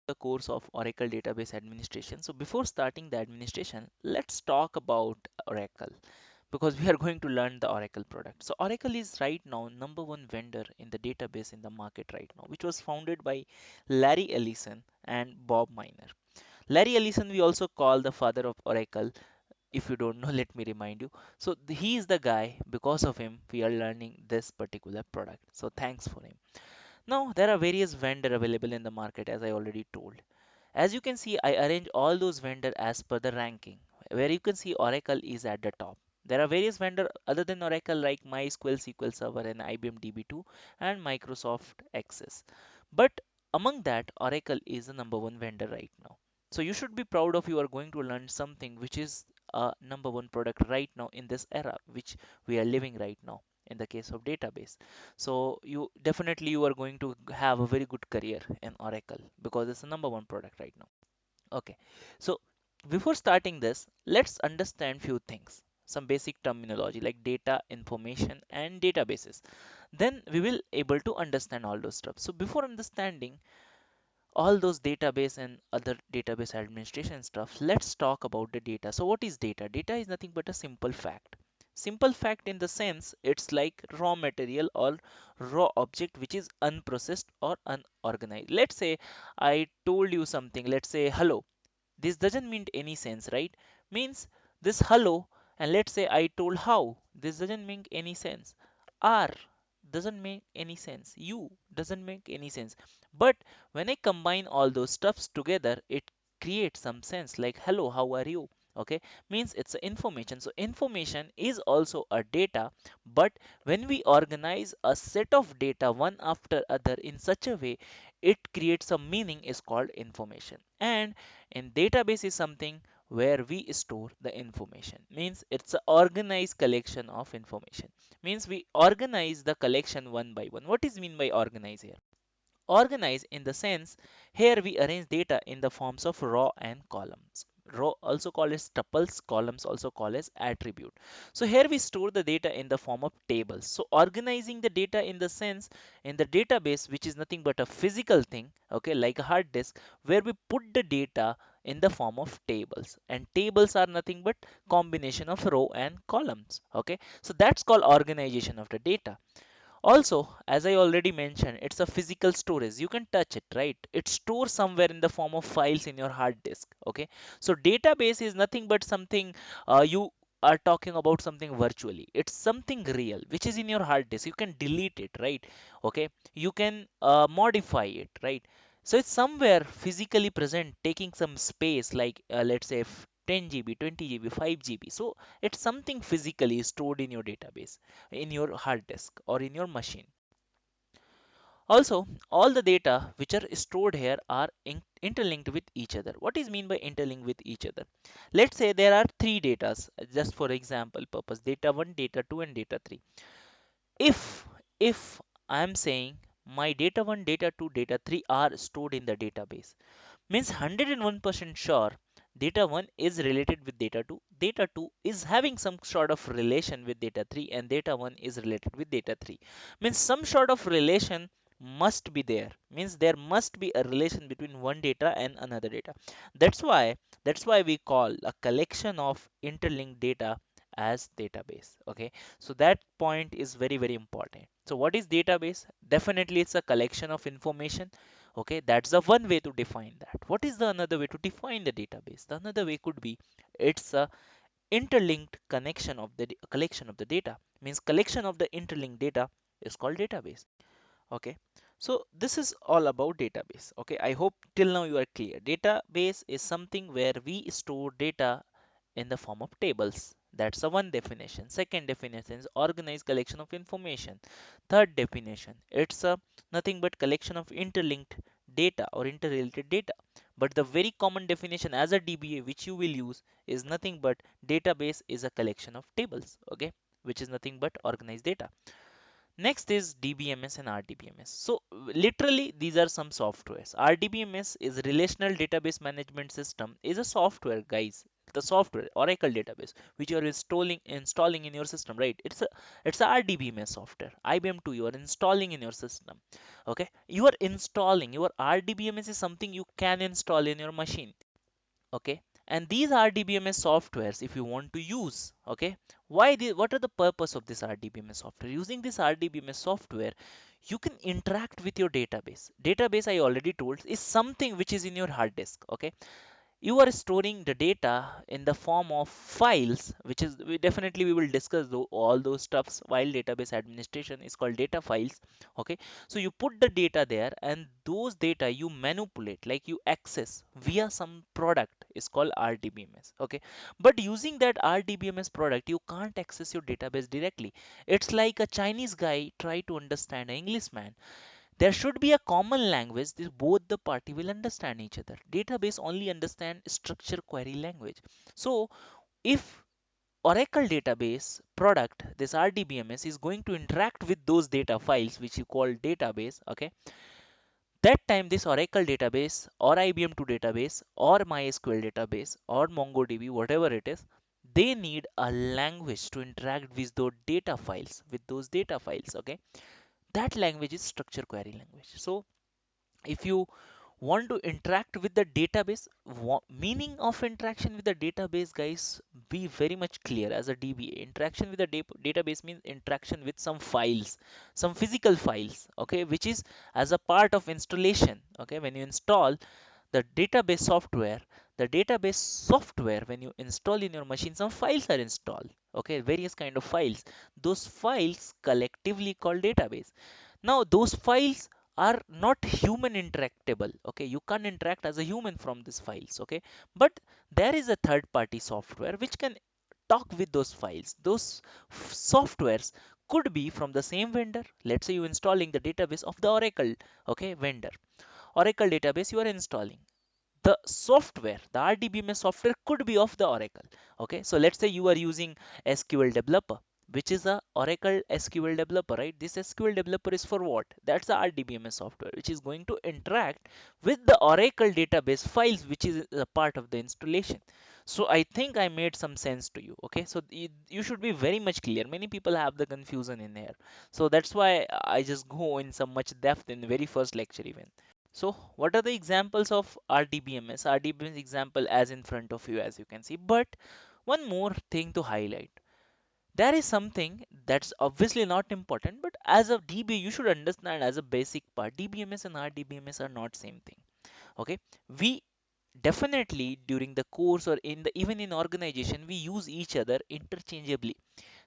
the course of Oracle Database Administration. So before starting the administration, let's talk about Oracle because we are going to learn the Oracle product. So Oracle is right now number one vendor in the database in the market right now, which was founded by Larry Ellison and Bob Miner. Larry Ellison we also call the father of Oracle. If you don't know, let me remind you. So he is the guy, because of him we are learning this particular product. So thanks for him. Now there are various vendor available in the market, as I already told. As you can see, I arrange all those vendor as per the ranking, where you can see Oracle is at the top. There are various vendor other than Oracle like MySQL, SQL Server, and IBM DB2 and Microsoft Access. But among that, Oracle is the number one vendor right now. So you should be proud of you are going to learn something which is a number one product right now in this era, which we are living right now in the case of database. So you are going to have a very good career in Oracle because it's the number one product right now. Okay, so before starting this, let's understand few things, some basic terminology like data, information, and databases. Then we will able to understand all those stuff. So before understanding all those database and other database administration stuff, let's talk about the data. So what is data? Data is nothing but a simple fact. Simple fact in the sense it's like raw material or raw object which is unprocessed or unorganized. Let's say I told you something, let's say hello. This doesn't mean any sense, right? Means this hello, and let's say I told how. This doesn't make any sense. Are doesn't make any sense. You doesn't make any sense. But when I combine all those stuffs together, it creates some sense like hello, how are you? Okay, means it's a information. So information is also a data, but when we organize a set of data one after other in such a way, it creates a meaning is called information. And in database is something where we store the information, means it's an organized collection of information, means we organize the collection one by one. What is mean by organize here? Organize in the sense here we arrange data in the forms of raw and columns. Row also called as tuples, columns also called as attribute. So here we store the data in the form of tables. So organizing the data in the sense in the database, which is nothing but a physical thing, okay, like a hard disk, where we put the data in the form of tables, and tables are nothing but combination of row and columns. Okay, so that's called organization of the data. Also, as I already mentioned, it's a physical storage. You can touch it, right? It's stored somewhere in the form of files in your hard disk. Okay. So database is nothing but something you are talking about something virtually. It's something real, which is in your hard disk. You can delete it, right? Okay. You can modify it, right? So it's somewhere physically present, taking some space, like let's say 10 GB, 20 GB, 5 GB. So it's something physically stored in your database, in your hard disk or in your machine. Also, all the data which are stored here are interlinked with each other. What is mean by interlinked with each other? Let's say there are three datas, just for example purpose, data 1, data 2, and data 3. If I am saying my data 1, data 2, data 3 are stored in the database, means 101% sure data 1 is related with data 2, data 2 is having some sort of relation with data 3, and data 1 is related with data 3. Means some sort of relation must be there, means there must be a relation between one data and another data. That's why we call a collection of interlinked data as database. Okay, so that point is very very important. So what is database? Definitely it's a collection of information. Okay, that's the one way to define that. What is the another way to define the database? The another way could be it's a interlinked connection of the collection of the data. Means collection of the interlinked data is called database. Okay, so this is all about database. Okay, I hope till now you are clear. Database is something where we store data in the form of tables. That's the one definition. Second definition is organized collection of information. Third definition, it's a nothing but collection of interlinked data or interrelated data. But the very common definition as a DBA which you will use is nothing but database is a collection of tables, okay, which is nothing but organized data. Next is DBMS and RDBMS. So literally these are some softwares. RDBMS is relational database management system, is a software guys. the software Oracle database which you are installing in your system, right? It's a RDBMS software, IBM2 you are installing in your system. Okay, you are installing your RDBMS is something you can install in your machine. Okay, and these RDBMS softwares if you want to use, okay, what are the purpose of this RDBMS software? Using this RDBMS software you can interact with your database. I already told is something which is in your hard disk. Okay, you are storing the data in the form of files, which is we will discuss all those stuffs while database administration is called data files. Okay, so you put the data there and those data you manipulate, like you access via some product is called RDBMS. Okay, but using that RDBMS product you can't access your database directly. It's like a Chinese guy try to understand an Englishman. There should be a common language that both the party will understand each other. Database only understand structure query language. So if Oracle database product, this RDBMS is going to interact with those data files which you call database, okay, that time this Oracle database or IBM2 database or MySQL database or MongoDB, whatever it is, they need a language to interact with those data files, okay. That language is structure query language. So if you want to interact with the database, meaning of interaction with the database, guys, be very much clear as a DBA. Interaction with the database means interaction with some files, some physical files, okay, which is as a part of installation. Okay, when you install the database software when you install in your machine, some files are installed. Okay, various kind of files. Those files collectively called database. Now those files are not human interactable. Okay, you can't interact as a human from these files. Okay, but there is a third party software which can talk with those files. Those softwares could be from the same vendor. Let's say you installing the database of the Oracle, okay, vendor. Oracle database you are installing. The software, the RDBMS software could be of the Oracle. Okay, so let's say you are using SQL Developer, which is a Oracle SQL Developer, right? This SQL Developer is for what? That's the RDBMS software, which is going to interact with the Oracle database files, which is a part of the installation. So I think I made some sense to you. Okay, so you should be very much clear. Many people have the confusion in here, so that's why I just go in some much depth in the very first lecture even. So what are the examples of RDBMS? RDBMS example as in front of you as you can see. But one more thing to highlight. There is something that's obviously not important, but as a DB you should understand as a basic part. DBMS and RDBMS are not same thing. Okay, we definitely during the course or in the even in organization we use each other interchangeably.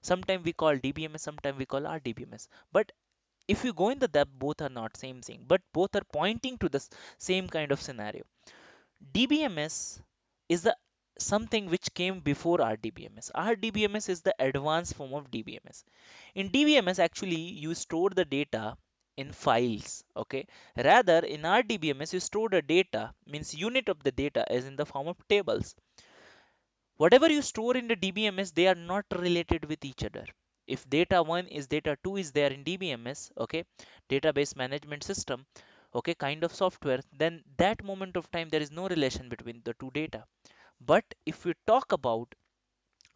Sometimes we call DBMS, sometimes we call RDBMS. But if you go in the depth, both are not same thing, but both are pointing to the same kind of scenario. DBMS is the something which came before RDBMS. RDBMS is the advanced form of DBMS. In DBMS, actually, you store the data in files. Okay, rather in RDBMS, you store the data means unit of the data is in the form of tables. Whatever you store in the DBMS, they are not related with each other. If data 1 is data 2 is there in DBMS, okay, database management system, okay, kind of software, then that moment of time there is no relation between the two data. But if we talk about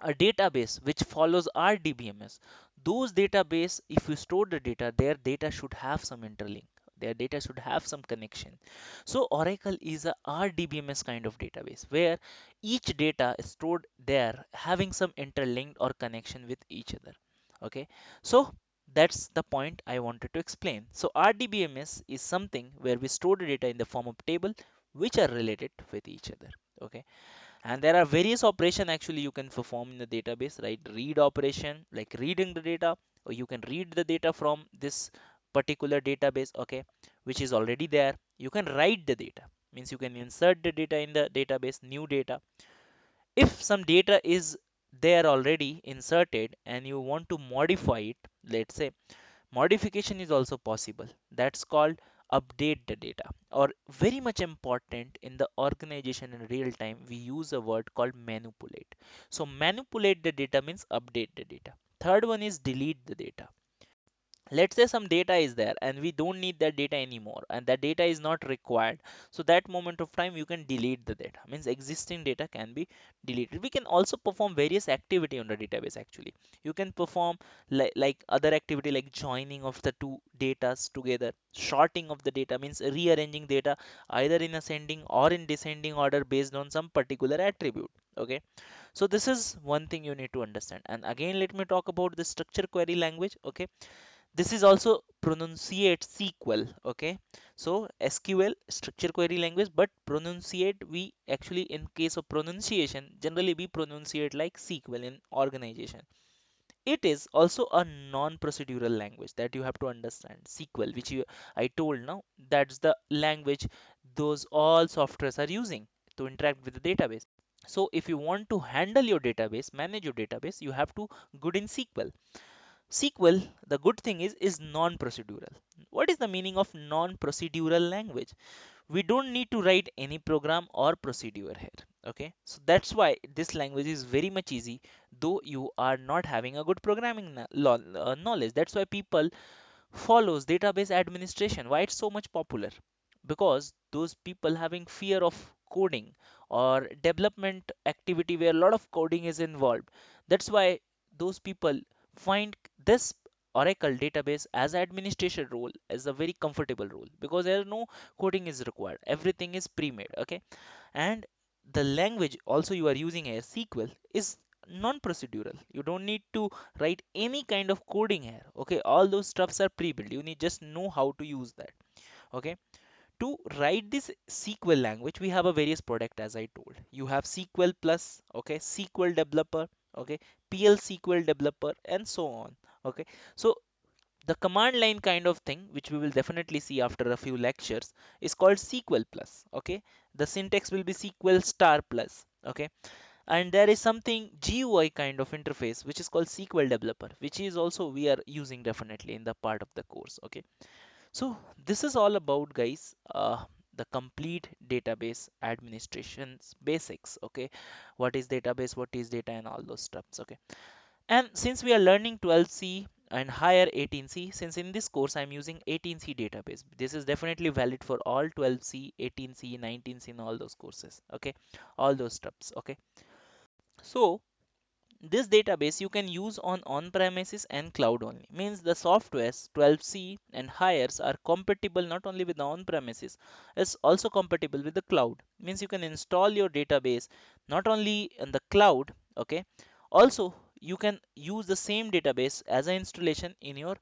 a database which follows RDBMS, those database, if you store the data, their data should have some interlink. Their data should have some connection. So Oracle is a RDBMS kind of database where each data is stored there having some interlinked or connection with each other. Okay, so that's the point I wanted to explain. So RDBMS is something where we store the data in the form of table which are related with each other. Okay, and there are various operation actually you can perform in the database, right? Read operation like reading the data, or you can read the data from this particular database, okay, which is already there. You can write the data, means you can insert the data in the database, new data. If some data is there already inserted and you want to modify it, let's say modification is also possible. That's called update the data. Or very much important in the organization in real time, we use a word called manipulate. So manipulate the data means update the data. Third one is delete the data. Let's say some data is there and we don't need that data anymore and that data is not required, so that moment of time you can delete the data, means existing data can be deleted. We can also perform various activity on the database. Actually, you can perform like other activity like joining of the two datas together, sorting of the data, means rearranging data either in ascending or in descending order based on some particular attribute. Okay, so this is one thing you need to understand. And again, let me talk about the structure query language. Okay, this is also pronunciate SQL. Okay, so SQL structure query language, but pronunciate, we actually in case of pronunciation generally we pronunciate like SQL in organization. It is also a non-procedural language that you have to understand. SQL, which I told now, that's the language those all softwares are using to interact with the database. So if you want to handle your database, manage your database, you have to good in SQL. SQL, the good thing is non-procedural. What is the meaning of non-procedural language? We don't need to write any program or procedure here. Okay, so that's why this language is very much easy, though you are not having a good programming knowledge. That's why people follows database administration. Why it's so much popular? Because those people having fear of coding or development activity where a lot of coding is involved, that's why those people find this Oracle database as an administration role as a very comfortable role, because there no coding is required, everything is pre-made. Okay, and the language also you are using a SQL is non-procedural. You don't need to write any kind of coding here. Okay, all those stuffs are pre-built, you need just know how to use that. Okay, to write this SQL language we have a various product, as I told you have SQL plus, okay, SQL developer, okay, PL SQL developer, and so on. Okay, so the command line kind of thing, which we will definitely see after a few lectures, is called SQL plus. Okay, the syntax will be SQL star plus. Okay, and there is something GUI kind of interface which is called SQL developer, which is also we are using definitely in the part of the course. Okay, so this is all about, guys, the complete database administration's basics. Okay, what is database, what is data, and all those stuffs. Okay, and since we are learning 12c and higher 18c, since in this course I'm using 18c database, this is definitely valid for all 12c, 18c, 19c, and all those courses. Okay, all those stuffs. Okay, so this database you can use on premises and cloud only. Means the softwares 12c and higher are compatible not only with the on premises, it's also compatible with the cloud. Means you can install your database not only in the cloud, okay, also you can use the same database as an installation in your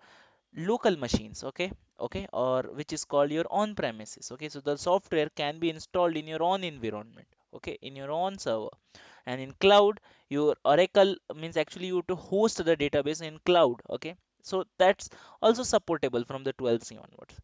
local machines. Okay, okay, or which is called your on premises. Okay, so the software can be installed in your own environment, okay, in your own server. And in cloud, your Oracle means actually you have to host the database in cloud. Okay, so that's also supportable from the 12c onwards.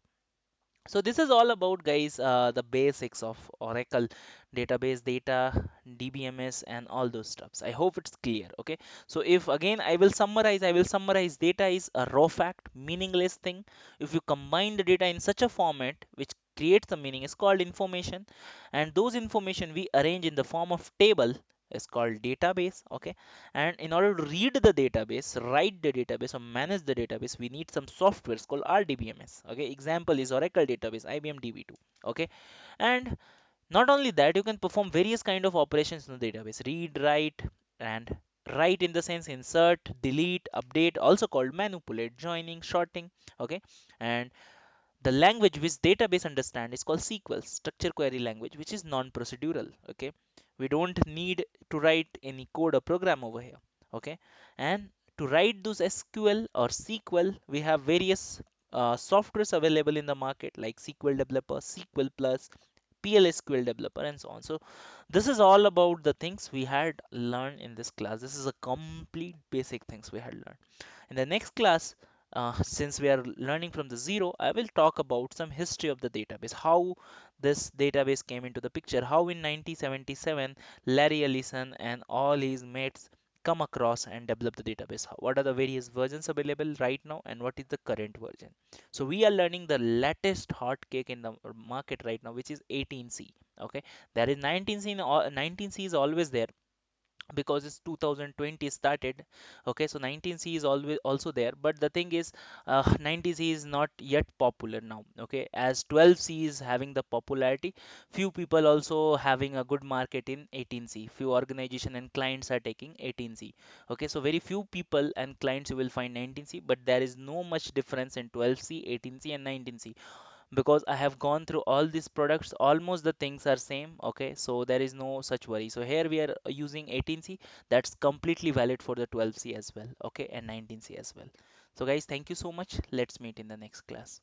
So this is all about, guys, the basics of Oracle database data, DBMS, and all those stuffs. I hope it's clear. Okay, so if again I will summarize data is a raw fact, meaningless thing. If you combine the data in such a format which creates the meaning, is called information, and those information we arrange in the form of table is called database. Okay, and in order to read the database, write the database, or manage the database, we need some softwares called RDBMS. Okay, example is Oracle database, IBM DB2. Okay, and not only that, you can perform various kind of operations in the database: read, write, and write in the sense insert, delete, update, also called manipulate, joining, sorting. Okay, and the language which database understand is called SQL, structure query language, which is non-procedural. Okay, we don't need to write any code or program over here. Okay, and to write those SQL or SQL, we have various softwares available in the market like SQL Developer, SQL Plus, PLSQL Developer, and so on. So this is all about the things we had learned in this class. This is a complete basic things we had learned. In the next class, since we are learning from the zero, I will talk about some history of the database, how this database came into the picture, how in 1977 Larry Ellison and all his mates come across and develop the database. What are the various versions available right now, and what is the current version? So we are learning the latest hot cake in the market right now, which is 18c. Okay, there is 19c. 19c is always there, because it's 2020 started. Okay, so 19c is always also there, but the thing is 90c is not yet popular now. Okay, as 12c is having the popularity, few people also having a good market in 18c, few organization and clients are taking 18c. Okay, so very few people and clients you will find 19c, but there is no much difference in 12c, 18c and 19c, because I have gone through all these products, almost the things are same. Okay, so there is no such worry. So here we are using 18c, that's completely valid for the 12c as well. Okay, and 19c as well. So guys, thank you so much. Let's meet in the next class.